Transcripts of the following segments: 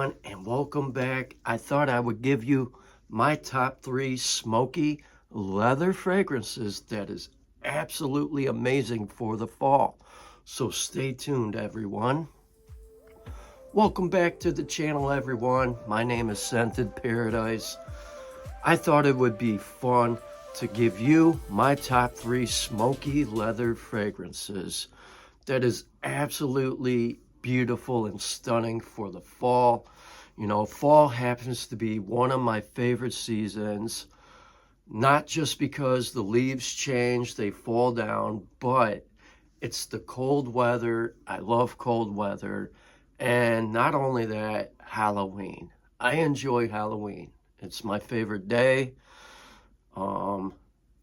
everyone, and welcome back. I thought I would give you my top 3 smoky leather fragrances that is absolutely amazing for the fall. So stay tuned, everyone. Welcome back to the channel, everyone. My name is Scented Paradise. I thought it would be fun to give you my top 3 smoky leather fragrances that is absolutely beautiful and stunning for the fall. You know, fall happens to be one of my favorite seasons, not just because the leaves change, they fall down, but it's the cold weather. I love cold weather. And not only that, Halloween. I enjoy Halloween. It's my favorite day.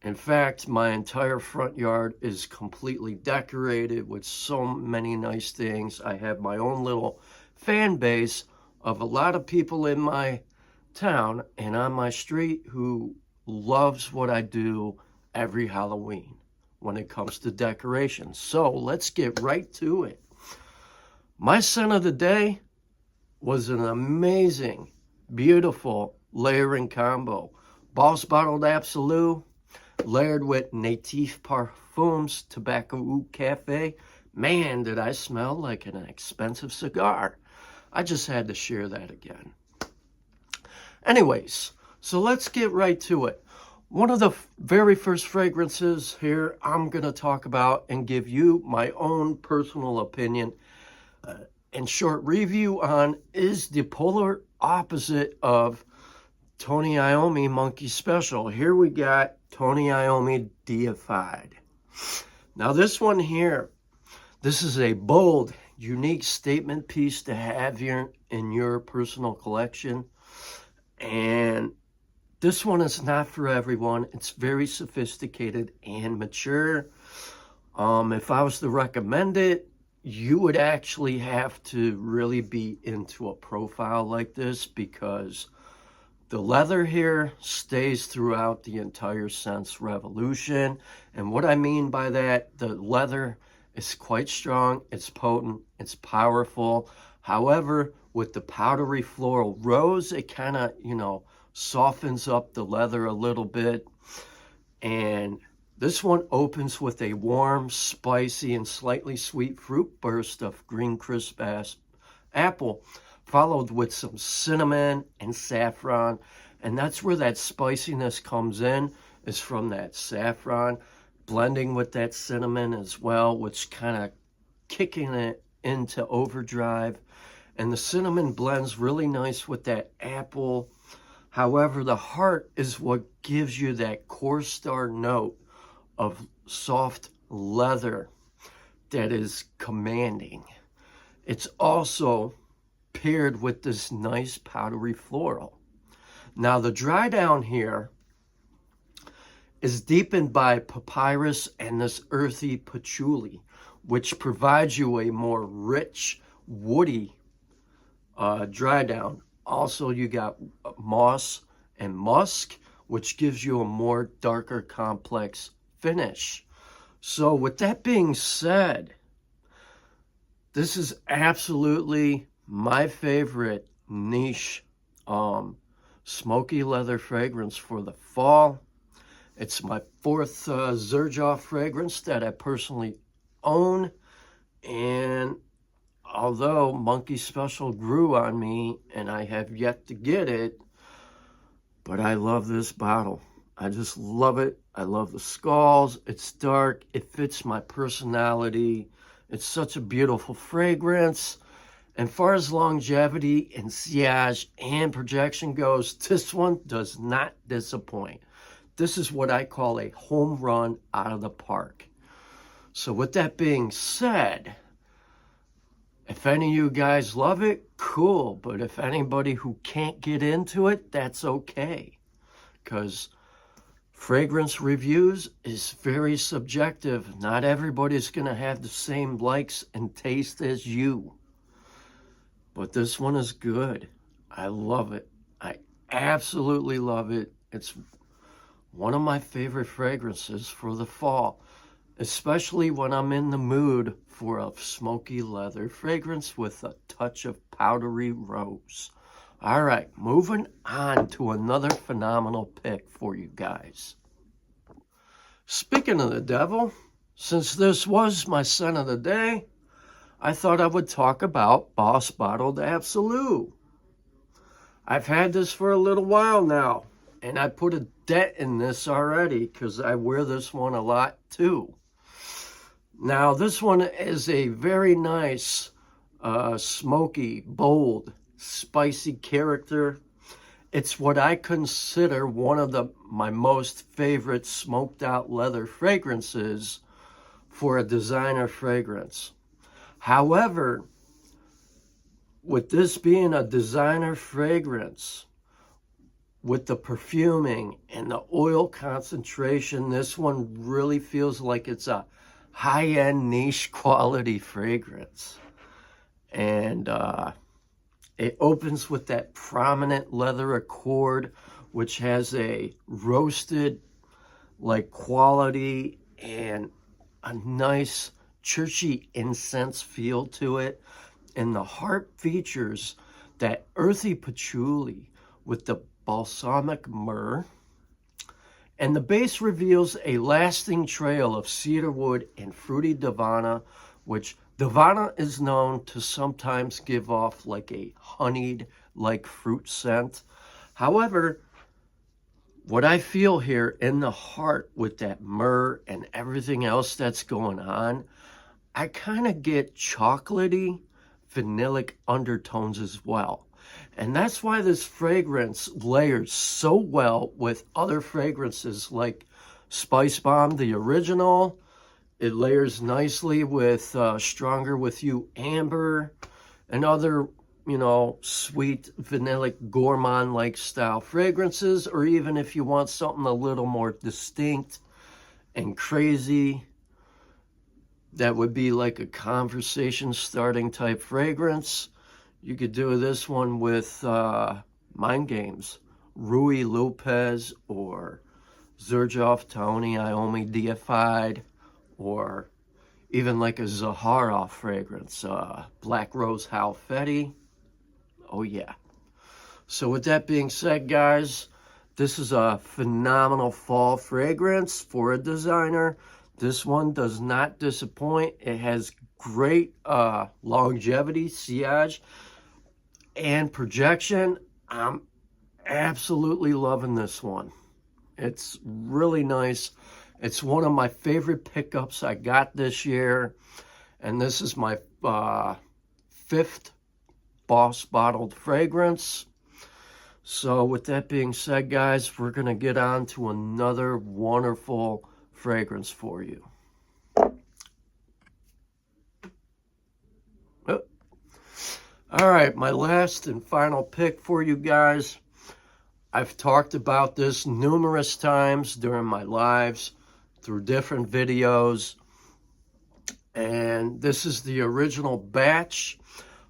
In fact, my entire front yard is completely decorated with so many nice things. I have my own little fan base of a lot of people in my town and on my street who loves what I do every Halloween when it comes to decorations. So let's get right to it. My scent of the day was an amazing, beautiful layering combo. Boss bottled Absolu, layered with native perfumes, Tobacco Cafe. Man, did I smell like an expensive cigar. I just had to share that again. Anyways, so let's get right to it. One of the very first fragrances here I'm going to talk about and give you my own personal opinion and short review on is the polar opposite of Tony Iommi Monkey Special. Here we got Tony Iommi Deified. Now this one here, this is a bold, unique statement piece to have here in your personal collection. And this one is not for everyone. It's very sophisticated and mature. If I was to recommend it, you would actually have to really be into a profile like this because the leather here stays throughout the entire scent's revolution. And what I mean by that, the leather is quite strong, it's potent, it's powerful. However, with the powdery floral rose, it kind of, softens up the leather a little bit. And this one opens with a warm, spicy, and slightly sweet fruit burst of green crisp apple, followed with some cinnamon and saffron. And that's where that spiciness comes in, is from that saffron, blending with that cinnamon as well, which kind of kicking it into overdrive. And the cinnamon blends really nice with that apple. However, the heart is what gives you that core star note of soft leather that is commanding. It's also paired with this nice powdery floral. Now the dry down here is deepened by papyrus and this earthy patchouli, which provides you a more rich, woody dry down. Also, you got moss and musk, which gives you a more darker, complex finish. So with that being said, this is absolutely my favorite niche smoky leather fragrance for the fall. It's my 4th Xerjoff fragrance that I personally own. And although Monkey Special grew on me and I have yet to get it, but I love this bottle. I just love it. I love the skulls. It's dark. It fits my personality. It's such a beautiful fragrance. And far as longevity and sillage and projection goes, this one does not disappoint. This is what I call a home run out of the park. So with that being said, if any of you guys love it, cool. But if anybody who can't get into it, that's okay. Because fragrance reviews is very subjective. Not everybody's going to have the same likes and taste as you. But this one is good. I love it. I absolutely love it. It's one of my favorite fragrances for the fall, especially when I'm in the mood for a smoky leather fragrance with a touch of Powdery Rose. All right, moving on to another phenomenal pick for you guys. Speaking of the devil, since this was my scent of the day, I thought I would talk about Boss Bottled Absolu. I've had this for a little while now, and I put a dent in this already because I wear this one a lot too. Now, this one is a very nice, smoky, bold, spicy character. It's what I consider one of my most favorite smoked out leather fragrances for a designer fragrance. However, with this being a designer fragrance, with the perfuming and the oil concentration, this one really feels like it's a high-end niche quality fragrance. And it opens with that prominent leather accord, which has a roasted like quality and a nice churchy incense feel to it. And the heart features that earthy patchouli with the balsamic myrrh. And the base reveals a lasting trail of cedarwood and fruity Davana, which Davana is known to sometimes give off like a honeyed like fruit scent. However, what I feel here in the heart with that myrrh and everything else that's going on, I kind of get chocolatey, vanillic undertones as well. And that's why this fragrance layers so well with other fragrances like Spice Bomb, the original. It layers nicely with Stronger With You Amber and other, sweet, vanillic, gourmand-like style fragrances. Or even if you want something a little more distinct and crazy, that would be like a conversation starting type fragrance. You could do this one with Mind Games, Rui Lopez, or Xerjoff, Tony, Iommi, Deified, or even like a Zaharoff fragrance, Black Rose Halfetti. Oh yeah. So with that being said, guys, this is a phenomenal fall fragrance for a designer. This one does not disappoint. It has great longevity, sillage, and projection. I'm absolutely loving this one. It's really nice. It's one of my favorite pickups I got this year. And this is my 5th Boss Bottled fragrance. So with that being said, guys, we're going to get on to another wonderful fragrance for you. Oh. All right, my last and final pick for you guys. I've talked about this numerous times during my lives through different videos. And this is the original batch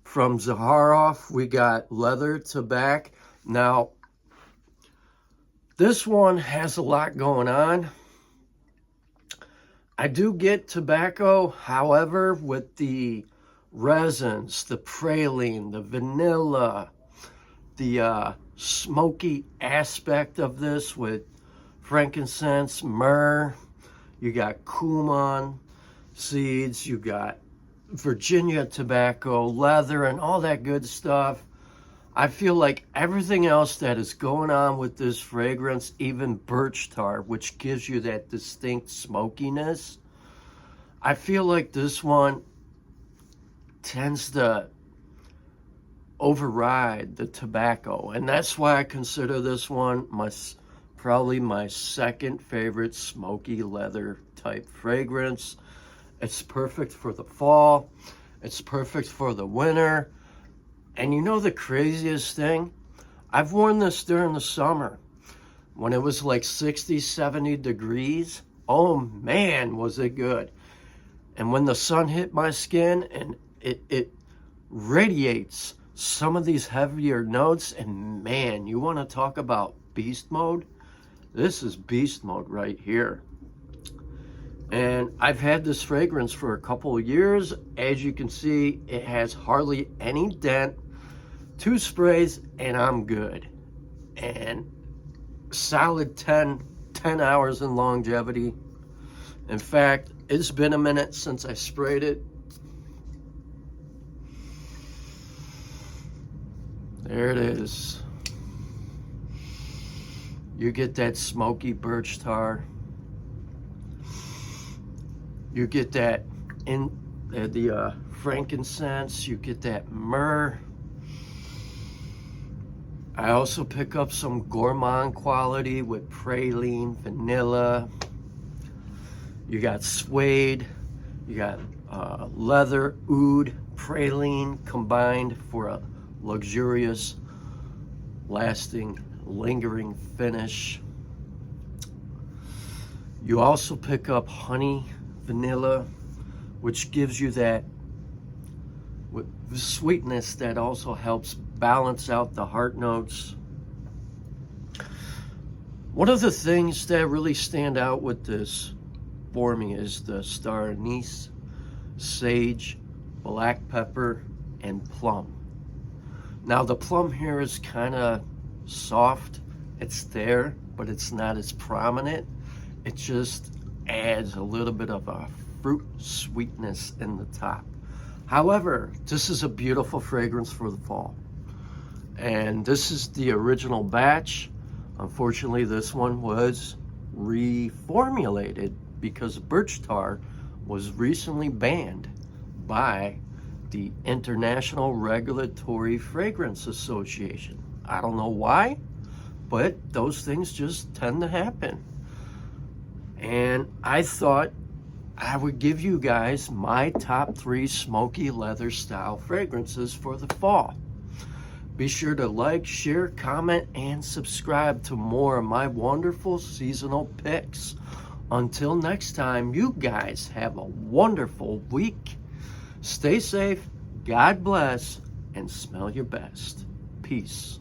from Zaharoff. We got Leather Tobac. Now, this one has a lot going on. I do get tobacco, however, with the resins, the praline, the vanilla, the smoky aspect of this with frankincense, myrrh. You got cumin seeds, you got Virginia tobacco, leather, and all that good stuff. I feel like everything else that is going on with this fragrance, even birch tar, which gives you that distinct smokiness, I feel like this one tends to override the tobacco. And that's why I consider this one probably my second favorite smoky leather type fragrance. It's perfect for the fall. It's perfect for the winter. And you know the craziest thing? I've worn this during the summer when it was like 60, 70 degrees. Oh man, was it good. And when the sun hit my skin and it radiates some of these heavier notes, and man, you want to talk about beast mode? This is beast mode right here. And I've had this fragrance for a couple of years. As you can see, it has hardly any dent. 2 sprays and I'm good. And solid 10 hours in longevity. In fact, it's been a minute since I sprayed it. There it is. You get that smoky birch tar. You get that in the frankincense. You get that myrrh. I also pick up some gourmand quality with praline, vanilla. You got suede. You got leather, oud, praline combined for a luxurious, lasting, lingering finish. You also pick up honey, vanilla, which gives you that sweetness that also helps balance out the heart notes. One of the things that really stand out with this for me is the star anise, sage, black pepper, and plum. Now the plum here is kind of soft. It's there, but it's not as prominent. It just adds a little bit of a fruit sweetness in the top. However, this is a beautiful fragrance for the fall. And this is the original batch. Unfortunately, this one was reformulated because birch tar was recently banned by the International Regulatory Fragrance Association. I don't know why, but those things just tend to happen. And I thought I would give you guys my top 3 smoky leather style fragrances for the fall. Be sure to like, share, comment, and subscribe to more of my wonderful seasonal picks. Until next time, you guys have a wonderful week. Stay safe, God bless, and smell your best. Peace.